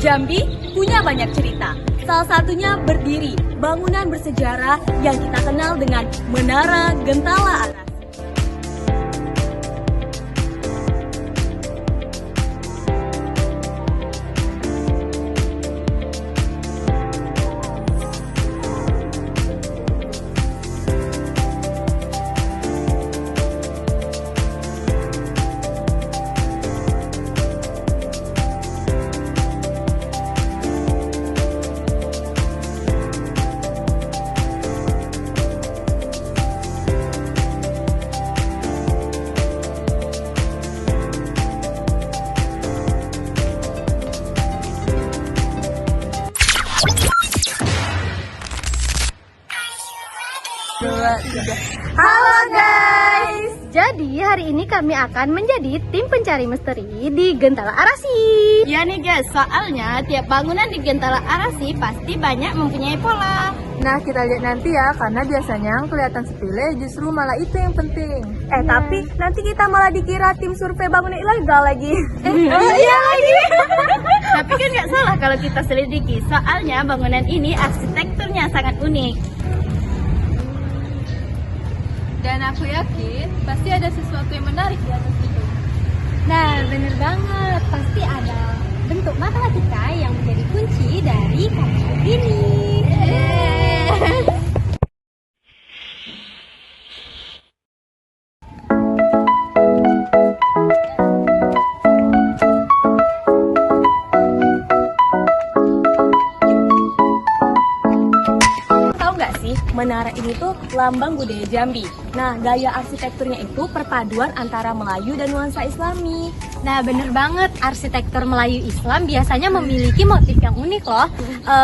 Jambi punya banyak cerita. Salah satunya berdiri, bangunan bersejarah yang kita kenal dengan Menara Gentala Aras. Halo guys, jadi hari ini kami akan menjadi tim pencari misteri di Gentala Arasi. Ya nih guys, soalnya tiap bangunan di Gentala Arasi pasti banyak mempunyai pola. Nah, kita lihat nanti ya, karena biasanya yang kelihatan sepele justru malah itu yang penting. Tapi nanti kita malah dikira tim survei bangunan ilegal lagi. Iya lagi. Tapi kan nggak salah kalau kita selidiki, soalnya bangunan ini arsitekturnya sangat unik. Dan aku yakin pasti ada sesuatu yang menarik di atas itu. Nah, bener banget, pasti ada bentuk matematika yang menjadi kunci dari kamar ini. Menara ini tuh lambang budaya Jambi. Nah, gaya arsitekturnya itu perpaduan antara Melayu dan nuansa Islami. Nah, bener banget, arsitektur Melayu Islam biasanya memiliki motif yang unik loh.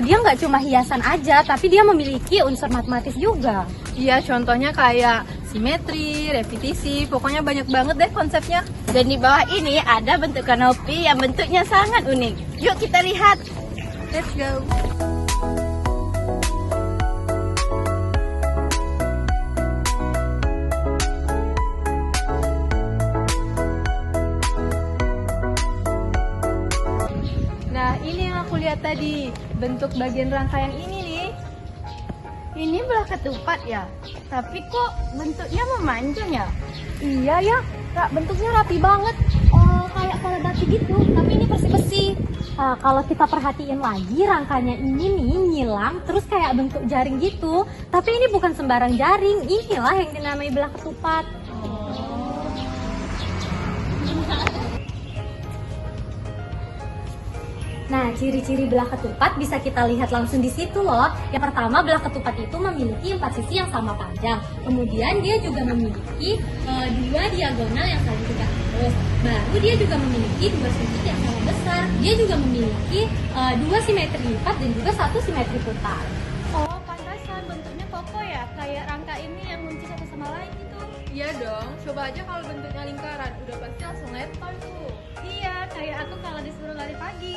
Dia nggak cuma hiasan aja, tapi dia memiliki unsur matematis juga. Iya, contohnya kayak simetri, repetisi, pokoknya banyak banget deh konsepnya. Dan di bawah ini ada bentuk kanopi yang bentuknya sangat unik. Yuk kita lihat. Let's go. Nah, ini yang aku lihat tadi, bentuk bagian rangkaian ini nih. Ini belah ketupat ya, tapi kok bentuknya memanjang ya? Iya ya, bentuknya rapi banget, kayak pola batu gitu, tapi ini besi-besi. Kalau kita perhatiin lagi, rangkanya ini nih nyilang, terus kayak bentuk jaring gitu. Tapi ini bukan sembarang jaring, inilah yang dinamai belah ketupat. Nah, ciri-ciri belah ketupat bisa kita lihat langsung di situ loh. Yang pertama, belah ketupat itu memiliki 4 sisi yang sama panjang. Kemudian dia juga memiliki 2 diagonal yang saling tegak lurus. Baru dia juga memiliki 2 sudut yang sama besar. Dia juga memiliki 2 simetri lipat dan juga 1 simetri putar. Oh, pantasan bentuknya kokoh ya, kayak rangka ini yang kunci satu sama lain gitu. Iya dong, coba aja kalau bentuknya lingkaran, udah pasti langsung letter tuh. Iya, kayak aku kalau disuruh lari pagi.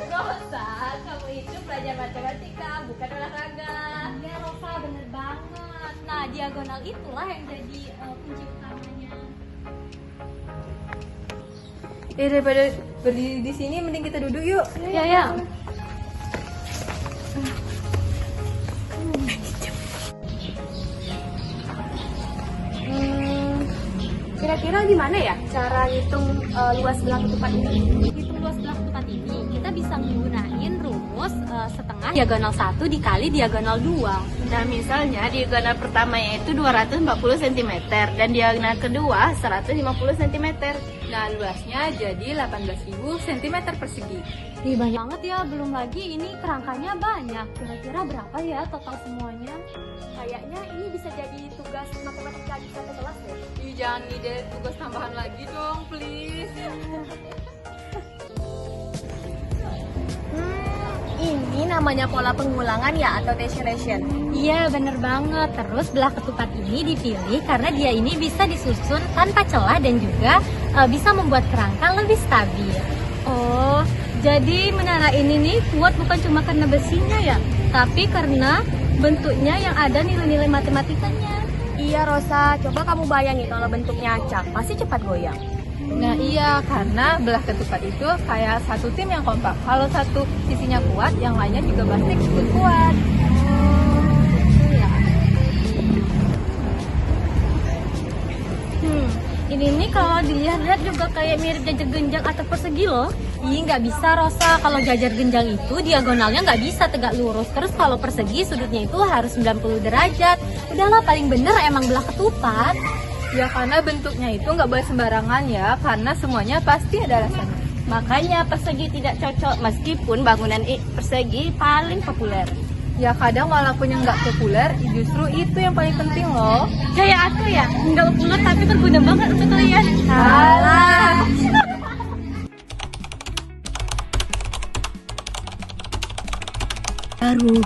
Rosa, kamu itu pelajar matematika, bukan olahraga. Iya Rosa, bener banget. Nah, diagonal itulah yang jadi kunci utamanya. Daripada berdiri di sini, mending kita duduk yuk. Ya. Kira-kira gimana ya cara ngitung luas belah ketupat ini? Hitung luas belah ketupat ini, kita bisa menggunakan rumus setengah diagonal 1 dikali diagonal 2. Nah, misalnya diagonal pertama yaitu 240 cm dan diagonal kedua 150 cm. Nah, luasnya jadi 18.000 cm persegi. Ih, banyak banget ya, belum lagi ini kerangkanya banyak. Kira-kira berapa ya total semuanya? Kayaknya ini bisa jadi tugas matematika di satu kelas deh. Ih, jangan ide tugas tambahan lagi dong, please. Ini namanya pola pengulangan ya atau tessellation. Iya, bener banget. Terus belah ketupat ini dipilih karena dia ini bisa disusun tanpa celah dan juga bisa membuat kerangka lebih stabil. Oh, jadi menara ini nih kuat bukan cuma karena besinya ya, tapi karena bentuknya yang ada nilai-nilai matematikanya. Iya Rosa, coba kamu bayangin kalau bentuknya acak, pasti cepat goyang. Nah iya, karena belah ketupat itu kayak satu tim yang kompak. Kalau satu sisinya kuat, yang lainnya juga pasti ikut kuat. Ini nih kalau dilihat-lihat juga kayak mirip jajar genjang atau persegi loh. Ih, nggak bisa Rosa, kalau jajar genjang itu diagonalnya nggak bisa tegak lurus. Terus kalau persegi sudutnya itu harus 90 derajat. Udahlah, paling bener emang belah ketupat. Ya karena bentuknya itu nggak boleh sembarangan ya, karena semuanya pasti ada alasannya. Makanya persegi tidak cocok meskipun bangunan persegi paling populer. Ya kadang walaupun yang nggak populer, justru itu yang paling penting loh. Kayak aku ya, nggak populer tapi berguna banget untuk kalian. Alah. Baru,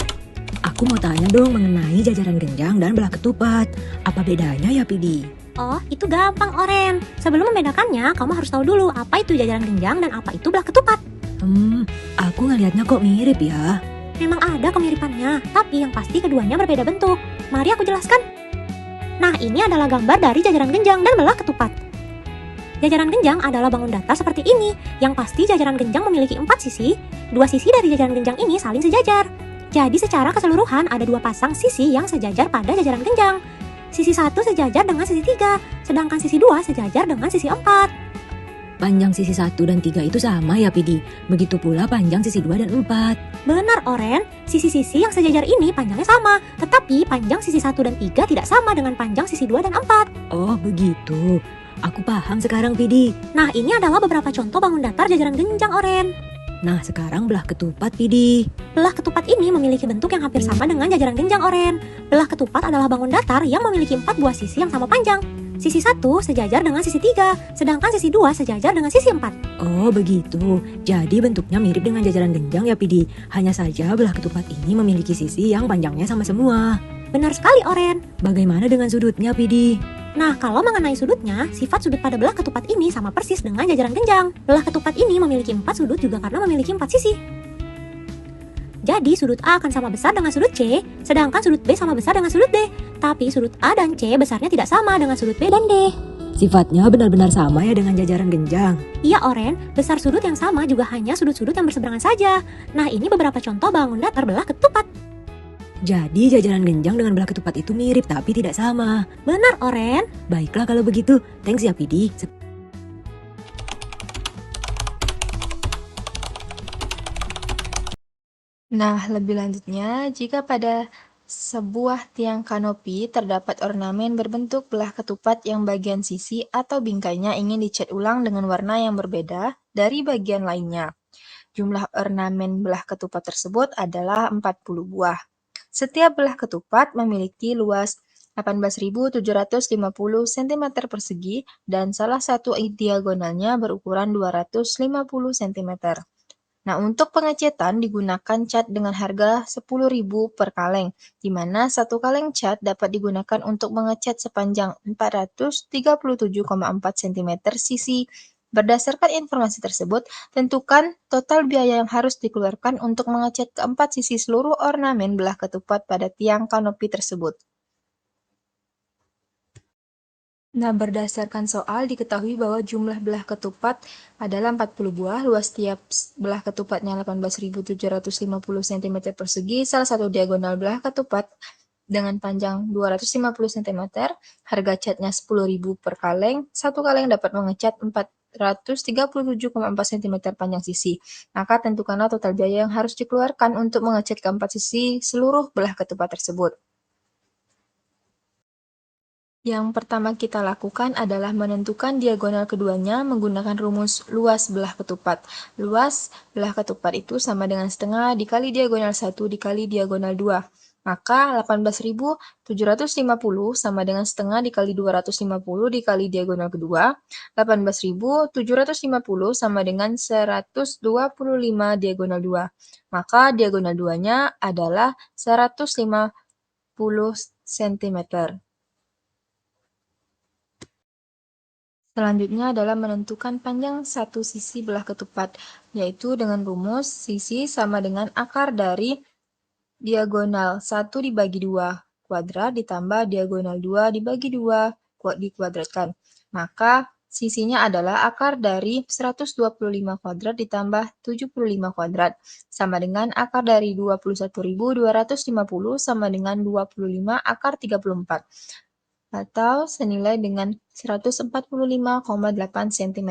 aku mau tanya dong mengenai jajaran genjang dan belah ketupat. Apa bedanya ya, Pidi? Oh, itu gampang, Oren. Sebelum membedakannya, kamu harus tahu dulu apa itu jajaran genjang dan apa itu belah ketupat. Aku ngelihatnya kok mirip ya. Memang ada kemiripannya, tapi yang pasti keduanya berbeda bentuk. Mari aku jelaskan. Nah, ini adalah gambar dari jajaran genjang dan belah ketupat. Jajaran genjang adalah bangun datar seperti ini. Yang pasti jajaran genjang memiliki 4 sisi. 2 sisi dari jajaran genjang ini saling sejajar. Jadi secara keseluruhan ada 2 pasang sisi yang sejajar pada jajaran genjang. Sisi 1 sejajar dengan sisi 3, sedangkan sisi 2 sejajar dengan sisi 4. Panjang sisi 1 dan 3 itu sama ya, Pidi. Begitu pula panjang sisi 2 dan 4. Benar, Oren. Sisi-sisi yang sejajar ini panjangnya sama, tetapi panjang sisi 1 dan 3 tidak sama dengan panjang sisi 2 dan 4. Oh, begitu. Aku paham sekarang, Pidi. Nah, ini adalah beberapa contoh bangun datar jajaran genjang, Oren. Nah, sekarang belah ketupat, Pidi. Belah ketupat ini memiliki bentuk yang hampir sama dengan jajaran genjang, Oren. Belah ketupat adalah bangun datar yang memiliki 4 buah sisi yang sama panjang. Sisi 1 sejajar dengan sisi 3, sedangkan sisi 2 sejajar dengan sisi 4. Oh, begitu. Jadi bentuknya mirip dengan jajaran genjang ya, Pidi. Hanya saja belah ketupat ini memiliki sisi yang panjangnya sama semua. Benar sekali, Oren. Bagaimana dengan sudutnya, Pidi? Nah, kalau mengenai sudutnya, sifat sudut pada belah ketupat ini sama persis dengan jajaran genjang. Belah ketupat ini memiliki 4 sudut juga karena memiliki 4 sisi. Jadi sudut A akan sama besar dengan sudut C, sedangkan sudut B sama besar dengan sudut D. Tapi sudut A dan C besarnya tidak sama dengan sudut B dan D. Sifatnya benar-benar sama ya dengan jajaran genjang. Iya, Oren, besar sudut yang sama juga hanya sudut-sudut yang berseberangan saja. Nah, ini beberapa contoh bangun datar belah ketupat. Jadi jajaran genjang dengan belah ketupat itu mirip tapi tidak sama. Benar, Oren. Baiklah kalau begitu. Thanks ya, Pidi. Nah, lebih lanjutnya, jika pada sebuah tiang kanopi terdapat ornamen berbentuk belah ketupat yang bagian sisi atau bingkainya ingin dicat ulang dengan warna yang berbeda dari bagian lainnya. Jumlah ornamen belah ketupat tersebut adalah 40 buah. Setiap belah ketupat memiliki luas 18.750 cm persegi dan salah satu diagonalnya berukuran 250 cm. Nah, untuk pengecetan digunakan cat dengan harga 10.000 per kaleng, di mana satu kaleng cat dapat digunakan untuk mengecat sepanjang 437,4 cm sisi. Berdasarkan informasi tersebut, tentukan total biaya yang harus dikeluarkan untuk mengecat keempat sisi seluruh ornamen belah ketupat pada tiang kanopi tersebut. Nah, berdasarkan soal diketahui bahwa jumlah belah ketupat adalah 40 buah, luas tiap belah ketupatnya 18.750 cm persegi, salah satu diagonal belah ketupat dengan panjang 250 cm, harga catnya 10.000 per kaleng, satu kaleng dapat mengecat 437,4 cm panjang sisi. Maka tentukanlah total biaya yang harus dikeluarkan untuk mengecat keempat sisi seluruh belah ketupat tersebut. Yang pertama kita lakukan adalah menentukan diagonal keduanya menggunakan rumus luas belah ketupat. Luas belah ketupat itu sama dengan setengah dikali diagonal 1 dikali diagonal 2. Maka 18.750 sama dengan setengah dikali 250 dikali diagonal kedua. 18.750 sama dengan 125 diagonal 2. Maka diagonal 2-nya adalah 150 cm. Selanjutnya adalah menentukan panjang satu sisi belah ketupat, yaitu dengan rumus sisi sama dengan akar dari diagonal 1 dibagi 2 kuadrat ditambah diagonal 2 dibagi 2 dikuadratkan. Maka Sisinya adalah akar dari 125 kuadrat ditambah 75 kuadrat, sama dengan akar dari 21.250 sama dengan 25 akar 34, atau senilai dengan 145,8 cm.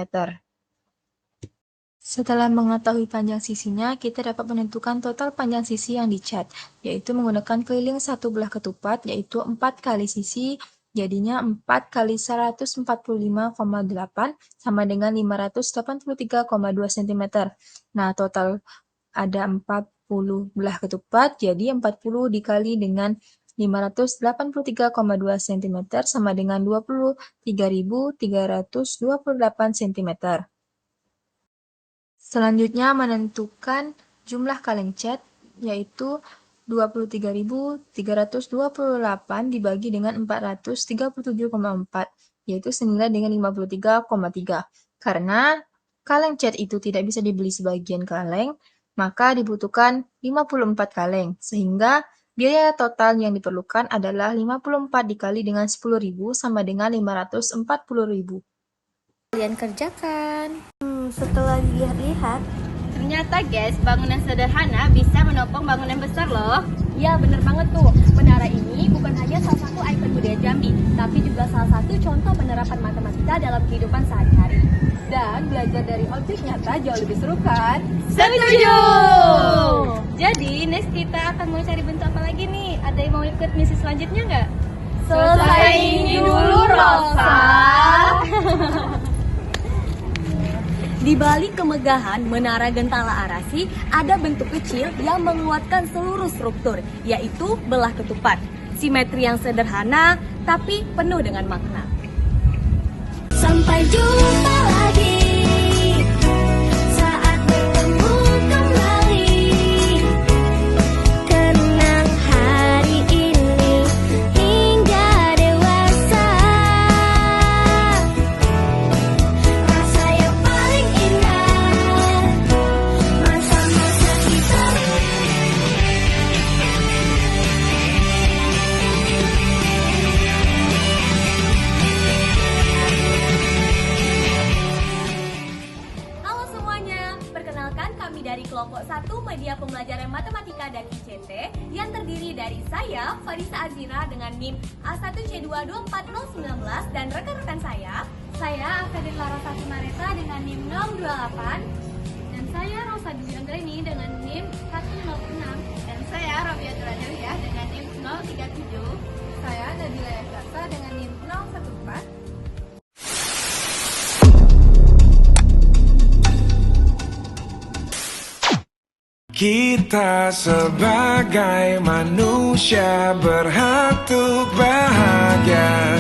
Setelah mengetahui panjang sisinya, kita dapat menentukan total panjang sisi yang dicat, yaitu menggunakan keliling satu belah ketupat, yaitu 4 kali sisi, jadinya 4 kali 145,8 sama dengan 583,2 cm. Nah, total ada 40 belah ketupat, jadi 40 dikali dengan 583,2 cm sama dengan 23.328 cm. Selanjutnya menentukan jumlah kaleng cat, yaitu 23.328 dibagi dengan 437,4, yaitu senilai dengan 53,3. Karena kaleng cat itu tidak bisa dibeli sebagian kaleng, maka dibutuhkan 54 kaleng, sehingga biaya total yang diperlukan adalah 54 dikali dengan 10.000 sama dengan 540.000. Kalian kerjakan. Setelah dilihat-lihat, Ternyata guys, bangunan sederhana bisa menopang bangunan besar loh. Ya bener banget tuh, menara ini bukan hanya salah satu ikon budaya Jambi, tapi juga salah satu contoh penerapan matematika dalam kehidupan sehari-hari. Dan belajar dari objek nyata jauh lebih seru kan? Setuju! Jadi next kita akan mau cari bentuk apa lagi nih? Ada yang mau ikut misi selanjutnya nggak? Selesai ini dulu, Rosa. Di balik kemegahan Menara Gentala Arasi, ada bentuk kecil yang menguatkan seluruh struktur, yaitu belah ketupat. Simetri yang sederhana, tapi penuh dengan makna. Sampai jumpa lagi saat bertemu kembali. Kenang hari ini hingga dewasa. Rasa yang paling indah, masa-masa kita. Halo semuanya, perkenalkan kami dari kelompok 1 Media Pembelajaran Matematika dan ICT yang terdiri dari saya, Farisa Azira dengan NIM A1C22419 dan rekan-rekan saya Afedin Larasati Mareta dengan NIM 028. Dan saya Rosa Dwi Anggreni dengan NIM 106. dan saya Rabia Duradelia dengan NIM 037. Saya Nabila Yasasa dengan NIM 014. Kita sebagai manusia berhak untuk bahagia,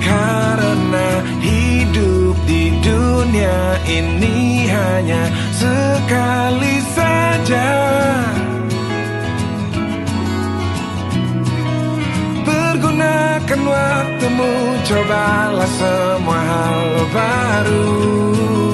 karena hidup di dunia ini hanya sekali saja. Pergunakan waktumu, cobalah semua hal baru.